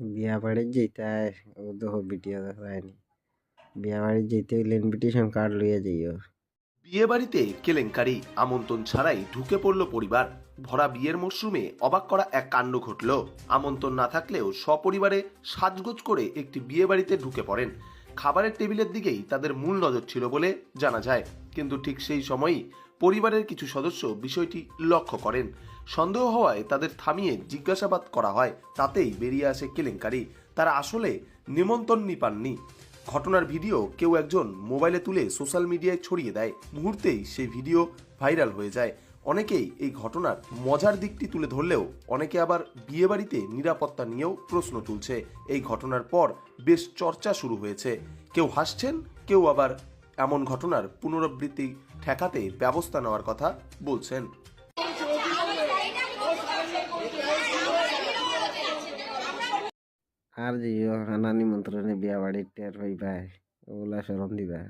বিয়া বাড়ির যেতে ও তো ভিডিও দেখায়নি। বিয়া বাড়ির যেতে হইলে ইনভিটেশন কার্ড লইয়া যাইও। বিয়ে বাড়িতে কেলেঙ্কারি, আমন্ত্রণ ছাড়াই ঢুকে পড়ল পরিবার। ভরা বিয়ের মরশুমে অবাক করা এক কাণ্ড ঘটল। আমন্ত্রণ না থাকলেও সপরিবারে সাজগোজ করে একটি বিয়ে বাড়িতে ঢুকে পড়েন। খাবারের টেবিলের দিকেই তাদের মূল নজর ছিল বলে জানা যায়, কিন্তু ঠিক সেই সময়ই পরিবারের কিছু সদস্য বিষয়টি লক্ষ্য করেন। সন্দেহ হওয়ায় তাদের থামিয়ে জিজ্ঞাসাবাদ করা হয়, তাতেই বেরিয়ে আসে কেলেঙ্কারি। তারা আসলে নিমন্ত্রণই পাননি। ঘটনার ভিডিও কেউ একজন মোবাইলে তুলে সোশ্যাল মিডিয়ায় ছড়িয়ে দেয়। মুহূর্তেই সেই ভিডিও ভাইরাল হয়ে যায়। অনেকেই এই ঘটনার মজার দিকটি তুলে ধরলেও অনেকে আবার বিয়েবাড়িতে নিরাপত্তা নিয়েও প্রশ্ন তুলছে। এই ঘটনার পর বেশ চর্চা শুরু হয়েছে। কেউ হাসছেন, কেউ আবার এমন ঘটনার পুনরাবৃত্তি ঠেকাতে ব্যবস্থা নেওয়ার কথা বলছেন। আর যাইও, আনা নিমন্ত্রণে বিয়া বাড়ির টের হইবাই, ওগুলা স্মরণ দিবা।